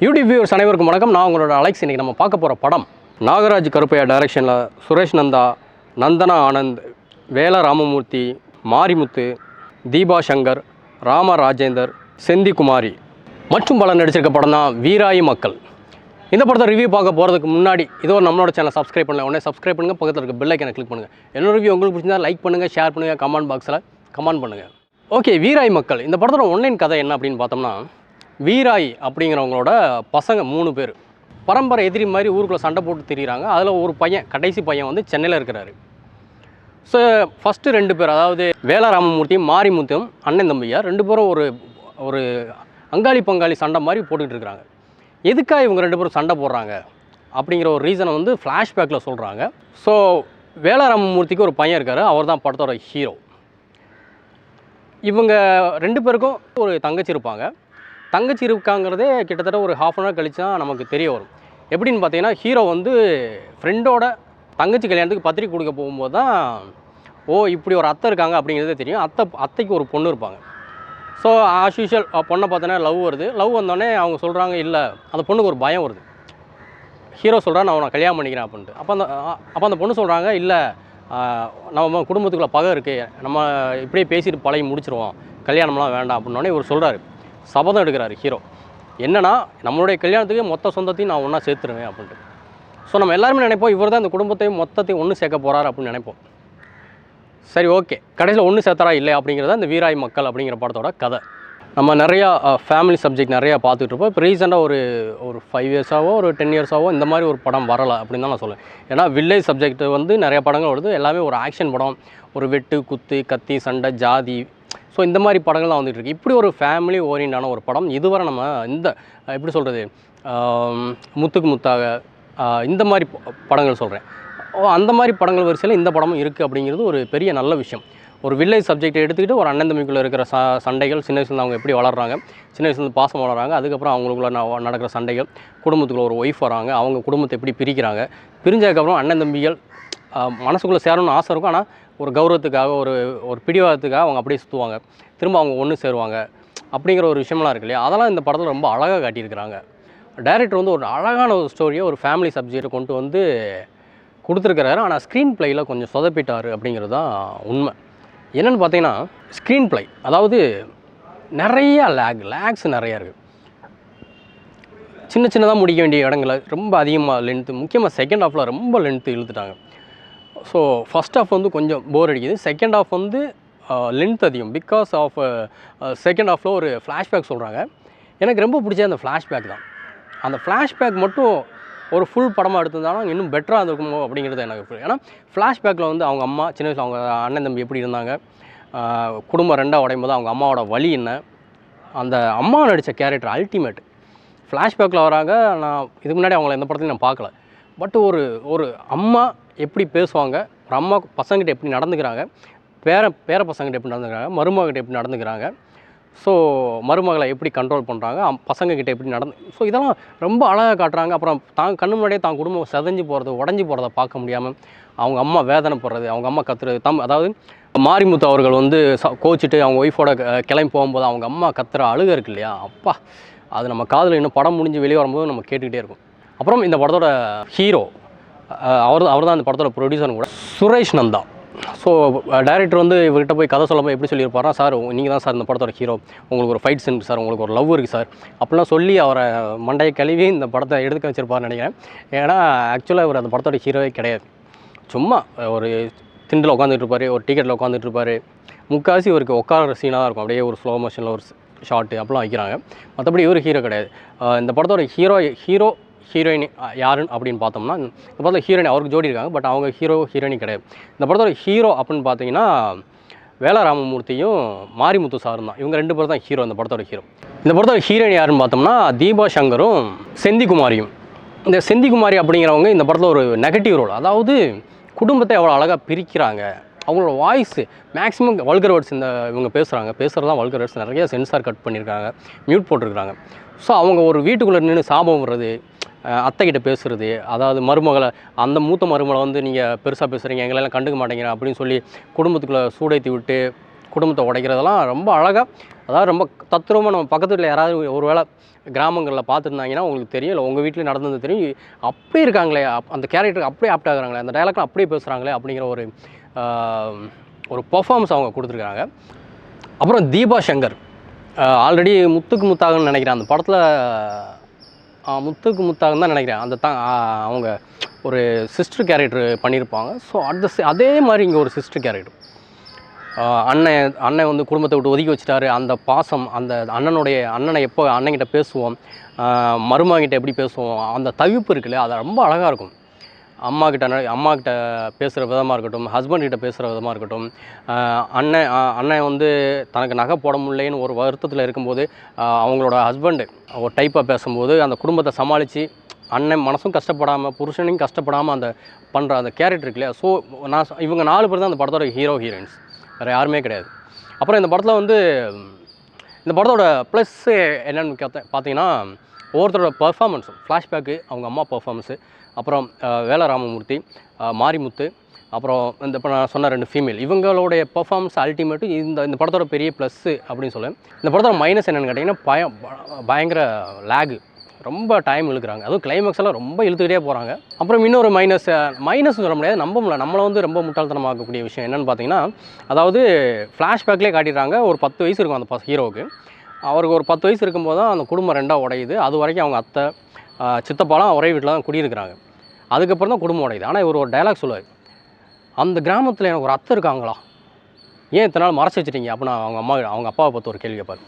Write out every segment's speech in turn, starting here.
YouTube viewers அனைவருக்கும் வணக்கம். நான் உங்களோட அலெக்ஸ். இன்றைக்கி நம்ம பார்க்க போகிற படம் நாகராஜ் கருப்பையா டைரக்ஷனில் சுரேஷ் நந்தா, நந்தனா ஆனந்த், வேல ராமமூர்த்தி, மாரிமுத்து, தீபா சங்கர், ராம ராஜேந்தர், செந்திகுமாரி மற்றும் பலர் நடிச்சிருக்க படம் தான் வீராயி மக்கள். இந்த படத்தை ரிவ்யூ பார்க்க போகிறதுக்கு முன்னாடி இதோ நம்மளோட சேனல் சப்ஸ்கிரைப் பண்ணல, உடனே சப்ஸ்கிரைப் பண்ணுங்கள், பக்கத்தில் இருக்க பெல் ஐக்கனை கிளிக் பண்ணுங்கள். என்னோட ரிவ்யூ உங்களுக்கு பிடிச்சிருந்தா லைக் பண்ணுங்கள், ஷேர் பண்ணுங்கள், கமெண்ட் பாக்ஸில் கமெண்ட் பண்ணுங்கள். ஓகே, வீராய் மக்கள் இந்த படத்தோட ஒன்லைன் கதை என்ன அப்படின்னு பார்த்தோம்னா, வீராய் அப்படிங்கிறவங்களோட பசங்க 3 பேர் பரம்பரை எதிரி மாதிரி ஊருக்குள்ளே சண்டை போட்டு திரிகிறாங்க. அதில் ஒரு பையன், கடைசி பையன் வந்து சென்னையில் இருக்கிறாரு. ஸோ ஃபஸ்ட்டு 2 பேர், அதாவது வேல ராமமூர்த்தியும் மாரிமுத்தும் அண்ணன் தம்பியார் 2 பேரும் ஒரு அங்காளி பங்காளி சண்டை மாதிரி போட்டுக்கிட்டு இருக்கிறாங்க. எதுக்காக இவங்க 2 பேரும் சண்டை போடுறாங்க அப்படிங்கிற ஒரு ரீசனை வந்து ஃப்ளாஷ்பேக்கில் சொல்கிறாங்க. ஸோ வேல ராமமூர்த்திக்கு ஒரு பையன் இருக்கார், அவர் தான் படத்தோட ஹீரோ. இவங்க 2 பேருக்கும் ஒரு தங்கச்சி இருப்பாங்க. தங்கச்சி இருக்காங்கிறதே கிட்டத்தட்ட ஒரு ½ hour கழிச்சு தான் நமக்கு தெரிய வரும். எப்படின்னு பார்த்தீங்கன்னா, ஹீரோ வந்து ஃப்ரெண்டோட தங்கச்சி கல்யாணத்துக்கு பத்திரிக்கை கொடுக்க போகும்போது தான் இப்படி ஒரு அத்தை இருக்காங்க அப்படிங்கிறதே தெரியும். அத்தைக்கு ஒரு பொண்ணு இருப்பாங்க. ஸோ ஆஸ் யூஷுவல் பொண்ணை பார்த்தோன்னா லவ் வருது. லவ் வந்தோடனே அவங்க சொல்கிறாங்க, இல்லை அந்த பொண்ணுக்கு ஒரு பயம் வருது. ஹீரோ சொல்கிறா, நான் உன்னை கல்யாணம் பண்ணிக்கிறேன் அப்படின்ட்டு. அப்போ அந்த பொண்ணு சொல்கிறாங்க, இல்லை நம்ம குடும்பத்துக்குள்ளே பகை இருக்குது, நம்ம இப்படியே பேசிட்டு பழகி முடிச்சிருவோம், கல்யாணம்லாம் வேண்டாம் அப்படின்னோடனே இவர் சொல்கிறாரு, சபதம் எடுக்கிறாரு ஹீரோ. என்னன்னா, நம்மளுடைய கல்யாணத்துக்கு மொத்த சொந்தத்தையும் நான் ஒன்றா சேர்த்துருவேன் அப்படின்ட்டு. ஸோ நம்ம எல்லாருமே நினைப்போம், இவர் தான் இந்த குடும்பத்தையும் மொத்தத்தையும் ஒன்று சேர்க்க போகிறார் அப்படின்னு நினைப்போம். சரி, ஓகே, கடைசியில் ஒன்று சேர்த்தாரா இல்லை அப்படிங்கிறத இந்த வீராய் மக்கள் அப்படிங்கிற படத்தோட கதை. நம்ம நிறையா ஃபேமிலி சப்ஜெக்ட் நிறையா பார்த்துட்டு இருப்போம். இப்போ ரீசெண்டாக ஒரு 5 yearsோ ஒரு 10 yearsோ இந்த மாதிரி ஒரு படம் வரலை அப்படின்னு தான் நான் சொல்லுவேன். ஏன்னா வில்லேஜ் சப்ஜெக்ட் வந்து நிறைய படங்கள் வருது. எல்லாமே ஒரு ஆக்ஷன் படம், ஒரு வெட்டு குத்து கத்தி சண்டை ஜாதி, ஸோ இந்த மாதிரி படங்கள் தான் வந்துட்டு இருக்கு. இப்படி ஒரு ஃபேமிலி ஓரியண்டான ஒரு படம் இதுவரை நம்ம இந்த எப்படி சொல்கிறது, முத்துக்கு முத்தாக இந்த மாதிரி படங்கள் சொல்கிறேன். அந்த மாதிரி படங்கள் வரிசையில் இந்த படமும் இருக்குது அப்படிங்கிறது ஒரு பெரிய நல்ல விஷயம். ஒரு வில்லேஜ் சப்ஜெக்டை எடுத்துக்கிட்டு ஒரு அண்ணன் தம்பிக்குள்ளே இருக்கிற சண்டைகள், சின்ன வயசுலேருந்து அவங்க எப்படி வளர்கிறாங்க, சின்ன வயசுலேருந்து பாசம் வளர்கிறாங்க, அதுக்கப்புறம் அவங்களுக்குள்ள நடக்கிற சண்டைகள், குடும்பத்துக்குள்ள ஒரு ஒய்ஃப் வராங்க, அவங்க குடும்பத்தை எப்படி பிரிக்கிறாங்க, பிரிஞ்சதுக்கப்புறம் அண்ணன் தம்பிகள் மனசுக்குள்ளே சேரணும்னு ஆசை இருக்கும், ஆனால் ஒரு கௌரவத்துக்காக ஒரு பிடிவாதத்துக்காக அவங்க அப்படியே சுற்றுவாங்க, திரும்ப அவங்க ஒன்று சேருவாங்க அப்படிங்கிற ஒரு விஷயம்லாம் இருக்கு இல்லையா. அதெல்லாம் இந்த படத்தில் ரொம்ப அழகாக காட்டியிருக்கிறாங்க. டைரக்டர் வந்து ஒரு அழகான ஒரு ஸ்டோரியை ஒரு ஃபேமிலி சப்ஜெக்டை கொண்டு வந்து கொடுத்துருக்கிறாரு. ஆனால் ஸ்க்ரீன் பிளேயில் கொஞ்சம் சொதப்பிட்டார் அப்படிங்கிறது தான் உண்மை. என்னென்னு பார்த்தீங்கன்னா, ஸ்க்ரீன் பிளே அதாவது நிறையா லேக்ஸ் நிறையா இருக்குது. சின்னதாக முடிக்க வேண்டிய இடங்களை ரொம்ப அதிகமாக லென்த்து, முக்கியமாக செகண்ட் ஹாஃபில் ரொம்ப லென்த்து இழுத்துட்டாங்க. ஸோ ஃபஸ்ட் ஹாஃப் வந்து கொஞ்சம் போர் அடிக்குது. செகண்ட் ஹாஃப் வந்து லென்த் அதிகம். பிகாஸ் ஆஃப் செகண்ட் ஹாஃபில் ஒரு ஃப்ளாஷ்பேக் சொல்கிறாங்க. எனக்கு ரொம்ப பிடிச்ச அந்த ஃப்ளாஷ்பேக் தான். அந்த ஃப்ளாஷ்பேக் மட்டும் ஒரு ஃபுல் படமாக எடுத்திருந்தாலும் இன்னும் பெட்டராக இருந்திருக்குமோ அப்படிங்கிறது எனக்கு. ஏன்னா ஃப்ளாஷ்பேக்கில் வந்து அவங்க அம்மா சின்ன வயசில் அவங்க அண்ணன் தம்பி எப்படி இருந்தாங்க, குடும்பம் 2ஆக உடையும் போது அவங்க அம்மாவோட வலி என்ன, அந்த அம்மா நடித்த கேரக்டர் அல்டிமேட். ஃப்ளாஷ்பேக்கில் வராங்க. நான் இதுக்கு முன்னாடி அவங்கள எந்த படத்துலையும் நான் பார்க்கல. பட் ஒரு அம்மா எப்படி பேசுவாங்க, ஒரு அம்மா பசங்கிட்ட எப்படி நடந்துக்கிறாங்க, பேர பசங்கிட்ட எப்படி நடந்துக்கிறாங்க, மருமகிட்ட எப்படி நடந்துக்கிறாங்க, ஸோ மருமகளை எப்படி கண்ட்ரோல் பண்ணுறாங்க, பசங்கக்கிட்ட எப்படி ஸோ இதெல்லாம் ரொம்ப அழகாக காட்டுறாங்க. அப்புறம் கண்ணு முன்னாடியே தான் குடும்பம் செதஞ்சு போகிறது, உடஞ்சி போகிறத பார்க்க முடியாமல் அவங்க அம்மா வேதனைப்படுறது, அவங்க அம்மா கத்துறது, அதாவது மாரிமுத்து அவர்கள் வந்து கோச்சிட்டு அவங்க ஒய்ஃபோட கிளம்பி போகும்போது அவங்க அம்மா கத்துற அழுகை இருக்கு இல்லையா, அப்பா, அது நம்ம காதில் இன்னும் படம் முடிஞ்சு வெளியே வரும்போது நம்ம கேட்டுக்கிட்டே இருக்கும். அப்புறம் இந்த படத்தோட ஹீரோ அவர் தான் இந்த படத்தோட ப்ரொடியூசரும் கூட, சுரேஷ் நந்தா. ஸோ டைரக்டர் வந்து இவர்கிட்ட போய் கதை சொல்லும்போது எப்படி சொல்லியிருப்பாரா, சார் நீங்கள் தான் சார் இந்த படத்தோட ஹீரோ, உங்களுக்கு ஒரு ஃபைட் சீன் சார், உங்களுக்கு ஒரு லவ் இருக்குது சார் அப்படிலாம் சொல்லி அவரை மண்டையை கழுவி இந்த படத்தை எடுக்க வச்சிருப்பாருன்னு நினைக்கிறேன். ஏன்னா ஆக்சுவலாக இவர் அந்த படத்தோட ஹீரோவே கிடையாது. சும்மா ஒரு திண்டில் உட்காந்துட்டு இருப்பார், ஒரு டிக்கெட்டில் உட்காந்துட்டு இருப்பார். முக்கால்வாசி இவருக்கு உட்கார சீனாக தான் இருக்கும், அப்படியே ஒரு ஸ்லோ மோஷனில் ஒரு ஷார்ட்டு அப்படிலாம் வைக்கிறாங்க. மற்றபடி இவர் ஹீரோ கிடையாது. இந்த படத்தோட ஹீரோயின் யாருன்னு அப்படின்னு பார்த்தோம்னா, இந்த படத்தில் ஹீரோயின் அவருக்கு ஜோடி இருக்காங்க, பட் அவங்க ஹீரோயின் கிடையாது. இந்த படத்தோட ஹீரோ அப்படின்னு பார்த்தீங்கன்னா வேல ராமமூர்த்தியும் மாரிமுத்து சாரும் தான். இவங்க 2 பேர் தான் ஹீரோ, இந்த படத்தோட ஹீரோ. இந்த படத்தோட ஹீரோயின் யாருன்னு பார்த்தோம்னா தீபா சங்கரும் செந்திகுமாரியும். இந்த செந்திகுமாரி அப்படிங்கிறவங்க இந்த படத்தில் ஒரு நெகட்டிவ் ரோல். அதாவது குடும்பத்தை எவ்வளோ அழகாக பிரிக்கிறாங்க, அவங்களோட வாய்ஸு மேக்ஸிமம் வல்கர் வேர்ட்ஸ் இவங்க பேசுகிறதான் வல்கர் வேர்ட்ஸ் நிறைய சென்சார் கட் பண்ணியிருக்காங்க, மியூட் போட்டிருக்காங்க. ஸோ அவங்க ஒரு வீட்டுக்குள்ளே நின்று சாபம் வர்றது, அத்தைக்கிட்ட பேசுகிறது, அதாவது மருமகளை, அந்த மூத்த மருமகளை வந்து நீங்கள் பெருசாக பேசுகிறீங்க, எங்களெல்லாம் கண்டுக்க மாட்டேங்கிறேன் அப்படின்னு சொல்லி குடும்பத்துக்குள்ளே சூடேற்றி விட்டு குடும்பத்தை உடைக்கிறதெல்லாம் ரொம்ப அழகாக அதாவது ரொம்ப தத்ரூபமாக நம்ம பக்கத்து வீட்டில் யாராவது ஒரு வேளை கிராமங்களில் பார்த்துருந்தாங்கன்னா உங்களுக்கு தெரியும், இல்லை உங்கள் வீட்டில் நடந்தது தெரியும். அப்படியே இருக்காங்களே, அந்த கேரக்டருக்கு அப்படியே ஆப்ட் ஆகுறாங்களே, அந்த டைலாக்லாம் அப்படியே பேசுகிறாங்களே அப்படிங்கிற ஒரு பெர்ஃபார்மன்ஸ் அவங்க கொடுத்துருக்காங்க. அப்புறம் தீபா சங்கர் ஆல்ரெடி முத்துக்கு முத்தாகன்னு நினைக்கிறேன் அந்த படத்தில், முத்துக்கு முத்தாகன்னு தான் நினைக்கிறேன். அந்த அவங்க ஒரு சிஸ்டர் கேரக்டர் பண்ணியிருப்பாங்க. ஸோ அதே மாதிரி இங்கே ஒரு சிஸ்டர் கேரக்டர். அண்ணன் வந்து குடும்பத்தை விட்டு ஒதுக்கி வச்சுட்டாரு. அந்த பாசம், அந்த அண்ணனை எப்போ அண்ணன்கிட்ட பேசுவோம், மருமகிட்ட எப்படி பேசுவோம், அந்த தவிப்பு இருக்குல்ல, அது ரொம்ப அழகாக இருக்கும். அம்மாக்கிட்ட பேசுகிற விதமாக இருக்கட்டும், ஹஸ்பண்ட்கிட்ட பேசுகிற விதமாக இருக்கட்டும், அண்ணன் வந்து தனக்கு நகை போட முடியலேன்னு ஒரு வருத்தத்தில் இருக்கும்போது அவங்களோட ஹஸ்பண்டு ஒரு டைப்பாக பேசும்போது அந்த குடும்பத்தை சமாளித்து அண்ணன் மனசும் கஷ்டப்படாமல் புருஷனையும் கஷ்டப்படாமல் அந்த பண்ணுற அந்த கேரக்டர் இருக்கு இல்லையா. ஸோ இவங்க 4 பேர் தான் அந்த படத்தோட ஹீரோயின்ஸ், வேறு யாருமே கிடையாது. அப்புறம் இந்த படத்தில் வந்து இந்த படத்தோட ப்ளஸ்ஸு என்னென்னு பார்த்தீங்கன்னா ஒவ்வொருத்தரோட பர்ஃபார்மன்ஸும், ஃப்ளாஷ்பேக்கு, அவங்க அம்மா பர்ஃபார்மன்ஸு, அப்புறம் வேல ராமமூர்த்தி, மாரிமுத்து, அப்புறம் இப்போ நான் சொன்ன 2 ஃபீமேல், இவங்களுடைய பர்ஃபார்மன்ஸ் அல்டிமேட்டு இந்த படத்தோட பெரிய ப்ளஸ்ஸு அப்படின்னு சொல்லுவேன். இந்த படத்தோட மைனஸ் என்னென்னு கேட்டிங்கன்னா பயங்கர லேகு, ரொம்ப டைம் இழுக்கிறாங்க. அதுவும் கிளைமேக்ஸ் எல்லாம் ரொம்ப இழுத்துக்கிட்டே போகிறாங்க. அப்புறம் இன்னொரு மைனஸ் சொல்ல முடியாது, நம்மளை வந்து ரொம்ப முட்டாள்தனமாக்கக்கூடிய விஷயம் என்னென்னு பார்த்தீங்கன்னா, அதாவது ஃப்ளாஷ்பேக்லேயே காட்டிடுறாங்க. ஒரு 10 வயசு இருக்கும் அந்த ஹீரோவுக்கு. அவருக்கு ஒரு 10 வயசு இருக்கும்போது தான் அந்த குடும்பம் 2ஆக உடையுது. அது வரைக்கும் அவங்க அத்தை சித்தப்பாலாம் ஒரே வீட்டில் தான் குடியிருக்கிறாங்க. அதுக்கப்புறம் தான் குடும்பம் உடையுது. ஆனால் இவர் ஒரு டைலாக் சொல்லுவார், அந்த கிராமத்தில் எனக்கு ஒரு அத்தை இருக்காங்களா, ஏன் இத்தனை நாள் மறைச்சி வச்சுட்டீங்க அப்படின்னு அவங்க அப்பாவை பார்த்து ஒரு கேள்வி கேட்பார்.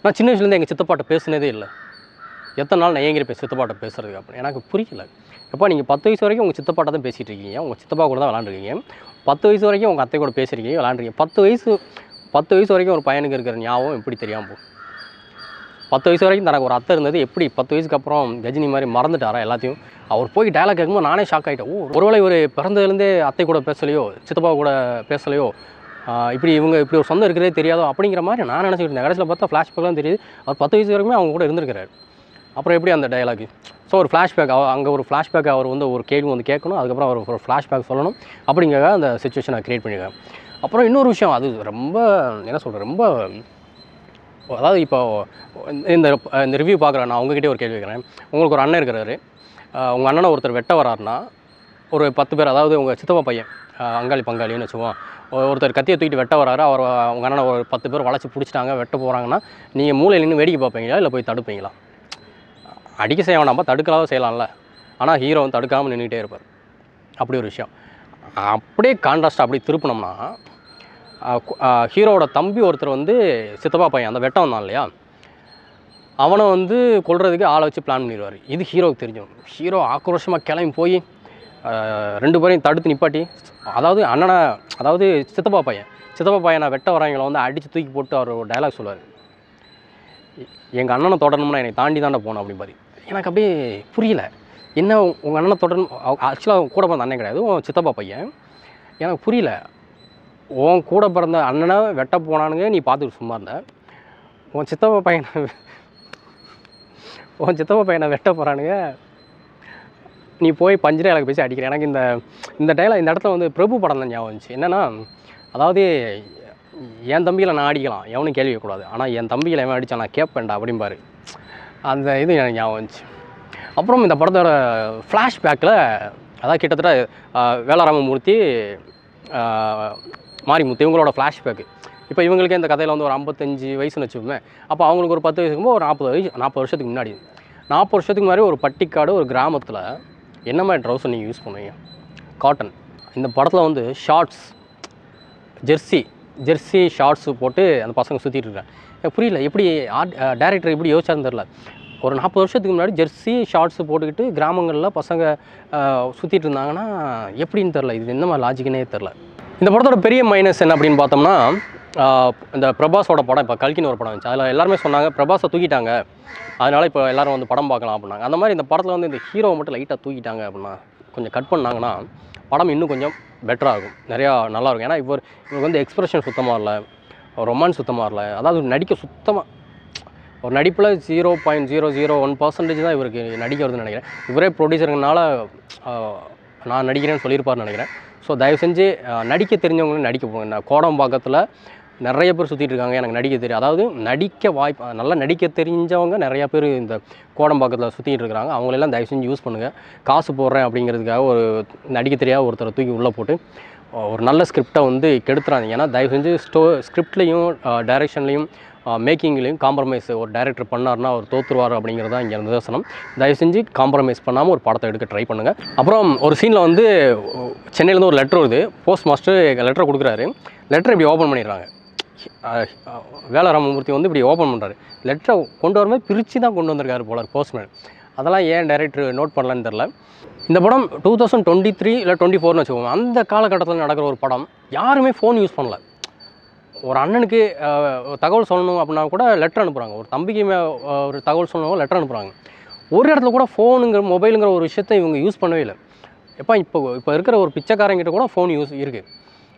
நான் சின்ன வயசுலேருந்து எங்கள் சித்தப்பாட்ட பேசுனதே இல்லை, எத்தனை நாள் நான் ஏங்கிற சித்தப்பாட்ட பேசுறதுக்கு அப்படின்னு எனக்கு புரியல. எப்போ நீங்கள் 10 வயசு வரைக்கும் உங்கள் சித்தப்பாட்ட தான் பேசிகிட்டு இருக்கீங்க, உங்கள் சித்தப்பா கூட தான் விளாண்டுருக்கீங்க, 10 வயசு வரைக்கும் உங்கள் அத்தை கூட பேசியிருக்கீங்க, விளாண்டுருக்கீங்க, 10 வயசு வரைக்கும் ஒரு பையனுக்கு இருக்கிற ஞாபகம் எப்படி தெரியாமல் போகும்? 10 வயசு வரைக்கும் தனக்கு ஒரு அத்தை இருந்தது, எப்படி 10 வயசுக்கு அப்புறம் கஜினி மாதிரி மறந்துட்டாரா எல்லாத்தையும்? அவர் போய் டைலாக் கேட்கும்போது நானே ஷாக் ஆகிட்டேன். ஒருவேளை இவர் பிறந்ததுலேருந்தே அத்தை கூட பேசலையோ, சித்தப்பா கூட பேசலையோ, இப்படி ஒரு சொந்தம் இருக்கிறதே தெரியாதோ அப்படிங்கிற மாதிரி நான் நினச்சிக்கிட்டு இருந்தேன். கடைசியில் பார்த்தா ஃப்ளாஷ்பேக்லாம் தெரியுது அவர் 10 வயசு வரைக்குமே அவங்க கூட இருந்திருக்கிறார். அப்புறம் எப்படி அந்த டைலாக்? ஸோ ஒரு ஃப்ளாஷ்பேக், அங்கே ஒரு ஃப்ளாஷ்பேக் அவர் வந்து ஒரு கேள்வி வந்து கேட்கணும், அதுக்கப்புறம் அவர் ஒரு ஃப்ளாஷ்பேக் சொல்லணும், அப்படிங்கிறத அந்த சிச்சுவேஷனை க்ரியேட் பண்ணியிருக்காங்க. அப்புறம் இன்னொரு விஷயம், அது ரொம்ப என்ன சொல்கிறேன், ரொம்ப அதாவது இப்போ இந்த ரிவ்யூ பார்க்குறேன் நான் உங்ககிட்டே ஒரு கேள்வி கேட்குறேன். உங்களுக்கு ஒரு அண்ணன் இருக்கிறாரு, உங்கள் அண்ணனை ஒருத்தர் வெட்ட வராருன்னா ஒரு 10 பேர், அதாவது உங்கள் சித்தப்பா பையன் அங்காளி பங்காளின்னு வச்சுக்குவோம், ஒருத்தர் கத்தியை தூக்கிட்டு வெட்ட வராரு, உங்கள் அண்ணனை ஒரு 10 பேர் வளைச்சி பிடிச்சிட்டாங்க, வெட்ட போகிறாங்கன்னா நீங்கள் மூலையில் நின்று வேடிக்கை பார்ப்பீங்களா, இல்லை போய் தடுப்பீங்களா? அடிக்க செய்ய வேணாம்பா, தடுக்கலாம் செய்யலாம்ல, ஆனால் ஹீரோ வந்து தடுக்காமல் நின்றுக்கிட்டே இருப்பார். அப்படி ஒரு விஷயம். அப்படியே கான்ட்ராஸ்ட்டாக அப்படி திருப்பினோம்னா, ஹீரோவோட தம்பி ஒருத்தர் வந்து சித்தப்பா பையன், அந்த வெட்டம் வந்தான் இல்லையா, அவனை வந்து கொல்றதுக்கு ஆளை வச்சு பிளான் பண்ணிடுவார். இது ஹீரோவுக்கு தெரிஞ்சிடும். ஹீரோ ஆக்ரோஷமாக கிளம்பி போய் 2 பேரையும் தடுத்து நிப்பாட்டி, அதாவது சித்தப்பா பையனை வெட்ட வராங்கள வந்து அடித்து தூக்கி போட்டு அவர் ஒரு டைலாக் சொல்லுவார், எங்கள் அண்ணனை தொடரணும்னா என்னை தாண்டி தாண்டா போகணும் அப்படிம்பாரு. எனக்கு அப்படியே புரியல, என்ன உங்கள் அண்ணனை தொடரணும்? ஆக்சுவலாக கூட பிறந்த அண்ணன் கிடையாது, உன் சித்தப்பா பையன். எனக்கு புரியல, உன் கூட பிறந்த அண்ணனை வெட்ட போனானுங்க, நீ பார்த்துட்டு சும்மா இருந்த, உன் சித்தப்பா பையனை வெட்ட போகிறானுங்க, நீ போய் பஞ்சு டைலாக் பேசி அடிக்கிற. எனக்கு இந்த டைலாக் இந்த இடத்துல வந்து பிரபு படம் தான் ஞாபகம் வந்துச்சு. என்னென்னா, அதாவது என் தம்பியில் நான் அடிக்கலாம், எவனும் கேள்வி கேட்கக்கூடாது, ஆனால் என் தம்பியில் எவன் அடித்தான் நான் கேட்பேன்டா அப்படிம்பாரு. அந்த இது எனக்கு ஞாபகம் வந்துச்சு. அப்புறம் இந்த படத்தோட ஃப்ளாஷ்பேக்கில் அதாவது கிட்டத்தட்ட வேலராமமூர்த்தி, மாரிமுத்து இவங்களோட ஃப்ளாஷ்பேக்கு. இப்போ இவங்களுக்கு இந்த கதையில் வந்து ஒரு 55 வயசுன்னு வச்சுக்கோமே, அப்போ அவங்களுக்கு ஒரு 10 வயசுக்கும்போது ஒரு 40 வருஷத்துக்கு முன்னாடி, 40 வருஷத்துக்கு முன்னாடி ஒரு பட்டிக்காடு ஒரு கிராமத்தில் என்ன மாதிரி ட்ரௌசர் நீங்கள் யூஸ் பண்ணுவீங்க? காட்டன். இந்த படத்தில் வந்து ஷார்ட்ஸ், ஜெர்சி ஷார்ட்ஸு போட்டு அந்த பசங்க சுற்றிட்டு இருக்காங்க. எனக்கு புரியல, எப்படி டைரக்டர் எப்படி யோசிச்சாருன்னு தெரில. ஒரு 40 வருஷத்துக்கு முன்னாடி ஜெர்சி ஷார்ட்ஸு போட்டுக்கிட்டு கிராமங்களில் பசங்க சுற்றிட்டு இருந்தாங்கன்னா எப்படின்னு தெரில, இது என்ன மாதிரி லாஜிக்குன்னே தெரில. இந்த படத்தோட பெரிய மைனஸ் என்ன அப்படின்னு பார்த்தோம்னா, இந்த பிரபாஸோட படம் இப்போ கல்கின்னு ஒரு படம் வந்துச்சு, அதில் எல்லாருமே சொன்னாங்க பிரபாஸை தூக்கிட்டாங்க, அதனால் இப்போ எல்லோரும் வந்து படம் பார்க்கலாம் அப்படின்னாங்க. அந்த மாதிரி இந்த படத்தில் வந்து இந்த ஹீரோவை மட்டும் லைட்டாக தூக்கிட்டாங்க அப்படின்னா, கொஞ்சம் கட் பண்ணாங்கன்னா படம் இன்னும் கொஞ்சம் பெட்டராக இருக்கும், நிறையா நல்லாயிருக்கும். ஏன்னா இவருக்கு வந்து எக்ஸ்ப்ரெஷன் சுத்தமாக இல்லை, ரொமான்ஸ் சுத்தமாக இல்லை, அதாவது நடிக்க சுத்தமாக ஒரு நடிப்பில் 0.001% தான் இவருக்கு நடிக்க வருதுன்னு நினைக்கிறேன். இவரே ப்ரொடியூசருங்கனால நான் நடிக்கிறேன்னு சொல்லியிருப்பார்னு நினைக்கிறேன். ஸோ தயவு செஞ்சு நடிக்க தெரிஞ்சவங்களும் நடிக்க போங்க. கோடம்பாக்கத்தில் நிறைய பேர் சுற்றிட்டு இருக்காங்க. எனக்கு நடிக்க தெரியும், அதாவது நடிக்க வாய்ப்பு நல்லா நடிக்க தெரிஞ்சவங்க நிறையா பேர் இந்த கோடம்பாக்கத்தில் சுற்றிட்டு இருக்கிறாங்க. அவங்களெல்லாம் தயவு செஞ்சு யூஸ் பண்ணுங்கள். காசு போடுறேன் அப்படிங்கிறதுக்காக ஒரு நடிக்க தெரியாத ஒருத்தரை தூக்கி உள்ளே போட்டு ஒரு நல்ல ஸ்கிரிப்டை வந்து கெடுத்துறாதீங்க. ஏன்னா தயவு செஞ்சு ஸ்கிரிப்ட்லேயும் டைரெக்ஷன்லேயும் மேக்கிங்லேயும் காம்ப்ரமைஸ் ஒரு டைரக்டர் பண்ணார்னா அவர் தோற்றுருவார் அப்படிங்கிறதான் இங்கே நிதர்சனம். தயவு செஞ்சு காம்ப்ரமைஸ் பண்ணாமல் ஒரு படத்தை எடுக்க ட்ரை பண்ணுங்கள். அப்புறம் ஒரு சீனில் வந்து சென்னையிலேருந்து ஒரு லெட்டர் வருது. போஸ்ட் மாஸ்டர் லெட்டரை கொடுக்குறாரு. லெட்டரை இப்படி ஓப்பன் பண்ணிடுறாங்க. வேலராமமூர்த்தி வந்து இப்படி ஓப்பன் பண்ணுறாரு. லெட்டரை கொண்டு வரும்போது பிரித்து தான் கொண்டு வந்திருக்காரு போல போஸ்ட்மேன். அதெல்லாம் ஏன் டைரக்டர் நோட் பண்ணலான்னு தெரில. இந்த படம் 2023 இல்லை 24ன்னு வச்சுக்கோங்க. அந்த காலகட்டத்தில் நடக்கிற ஒரு படம். யாருமே ஃபோன் யூஸ் பண்ணல. ஒரு அண்ணனுக்கு தகவல் சொல்லணும் அப்படின்னா கூட லெட்டர் அனுப்புகிறாங்க. ஒரு தம்பிக்கு ஒரு தகவல் சொல்லணும் லெட்டர் அனுப்புகிறாங்க. ஒரு இடத்துல கூட ஃபோனுங்கிற மொபைலுங்கிற ஒரு விஷயத்தை இவங்க யூஸ் பண்ணவே இல்லை. இப்போ இருக்கிற ஒரு பிச்சைக்காரங்கிட்ட கூட ஃபோன் யூஸ் இருக்குது.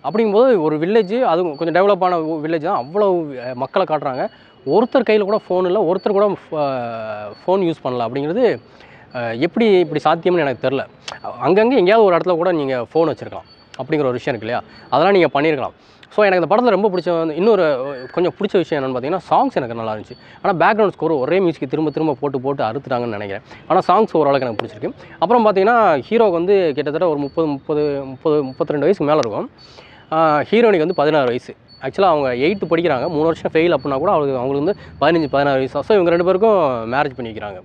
அப்படிங்கும்போது ஒரு வில்லேஜ், அதுவும் கொஞ்சம் டெவலப்பான வில்லேஜ் தான், அவ்வளோ மக்களை காட்டுறாங்க. ஒருத்தர் கையில் கூட ஃபோன் இல்லை, ஒருத்தர் கூட ஃபோன் யூஸ் பண்ணல. அப்படிங்கிறது எப்படி இப்படி சாத்தியம்னு எனக்கு தெரில. அங்கங்கே எங்கேயாவது ஒரு இடத்துல கூட நீங்கள் ஃபோன் வச்சுருக்கலாம் அப்படிங்கிற ஒரு விஷயம் இருக்கு இல்லையா, அதெல்லாம் நீங்கள் பண்ணியிருக்கலாம். ஸோ எனக்கு இந்த படத்தில் ரொம்ப பிடிச்ச இன்னொரு கொஞ்சம் பிடிச்ச விஷயம் என்னென்னு பார்த்தீங்கன்னா, சாங்ஸ் எனக்கு நல்லா இருந்துச்சு. ஆனால் பேக்ரவுண்ட் ஸ்கோர் ஒரே மியூசிக் திரும்ப போட்டு அறுத்துட்டாங்கன்னு நினைக்கிறேன். ஆனால் சாங்ஸ் ஓரளவுக்கு எனக்கு பிடிச்சிருக்கு. அப்புறம் பார்த்தீங்கன்னா, ஹீரோக்கு வந்து கிட்டத்தட்ட ஒரு 32 வயசுக்கு மேலே இருக்கும். ஹீரோனிக்கு வந்து 16 வயசு. ஆக்சுவலாக அவங்க 8th படிக்கிறாங்க. 3 வருஷம் ஃபெயில் அப்படின்னா கூட அவங்களுக்கு வந்து 15-16 வயசு. ஸோ இவங்க 2 பேருக்கும் மேரேஜ் பண்ணி வைக்கிறாங்க.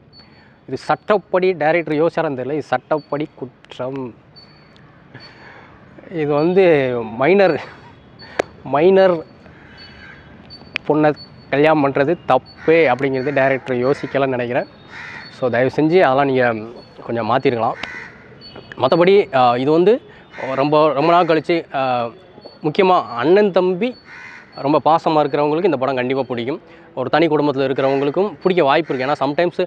இது சட்டப்படி டைரக்டர் யோசிச்சாரன்னு தெரியல, இது சட்டப்படி குற்றம். இது வந்து மைனர் பொண்ணை கல்யாணம் பண்ணுறது தப்பு அப்படிங்கிறது டைரக்டர் யோசிக்கலாம்னு நினைக்கிறேன். ஸோ தயவு செஞ்சு அதெல்லாம் நீங்கள் கொஞ்சம் மாற்றிருக்கலாம். மற்றபடி இது வந்து ரொம்ப நாள் கழித்து, முக்கியமாக அண்ணன் தம்பி ரொம்ப பாசமாக இருக்கிறவங்களுக்கு இந்த படம் கண்டிப்பாக பிடிக்கும். ஒரு தனி குடும்பத்தில் இருக்கிறவங்களுக்கும் பிடிக்க வாய்ப்பு இருக்குது. ஏன்னா சம்டைம்ஸு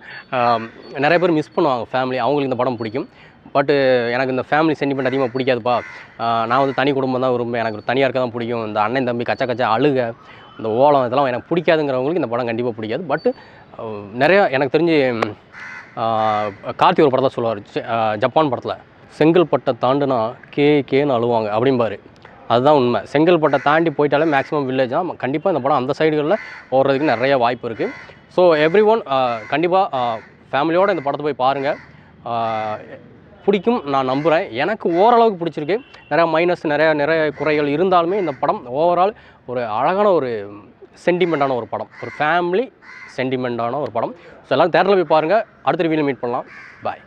நிறைய பேர் மிஸ் பண்ணுவாங்க ஃபேமிலி, அவங்களுக்கு இந்த படம் பிடிக்கும். பட்டு எனக்கு இந்த ஃபேமிலி சென்டிமெண்ட் அதிகமாக பிடிக்காதுப்பா, நான் வந்து தனி குடும்பம் தான் விரும்புவேன், எனக்கு தனியாக இருக்க தான் பிடிக்கும், இந்த அண்ணன் தம்பி கச்சா அழுக, இந்த ஓலம் இதெல்லாம் எனக்கு பிடிக்காதுங்கிறவங்களுக்கு இந்த படம் கண்டிப்பாக பிடிக்காது. பட்டு நிறையா எனக்கு தெரிஞ்சு கார்த்தி ஒரு படத்தில் சொல்லுவார், ஜப்பான் படத்தில், செங்கல்பட்டை தாண்டுனா கேன்னு அழுவாங்க அப்படிம்பாரு. அதுதான் உண்மை. செங்கல்பட்டை தாண்டி போயிட்டாலே மேக்ஸிமம் வில்லேஜ் தான். கண்டிப்பாக இந்த படம் அந்த சைடுகளில் ஓடுறதுக்கு நிறைய வாய்ப்பு இருக்குது. ஸோ எவ்ரி ஒன் கண்டிப்பாக ஃபேமிலியோடு இந்த படத்தை போய் பாருங்கள். பிடிக்கும் நான் நம்புகிறேன். எனக்கு ஓரளவுக்கு பிடிச்சிருக்கு. நிறையா மைனஸ் நிறைய குறைகள் இருந்தாலுமே இந்த படம் ஓவரால் ஒரு அழகான ஒரு சென்டிமெண்ட்டான ஒரு படம், ஒரு ஃபேமிலி சென்டிமெண்ட்டான ஒரு படம். ஸோ எல்லோரும் தேட்டரில் போய் பாருங்கள். அடுத்த ரிவ்யூவில் மீட் பண்ணலாம். பாய்.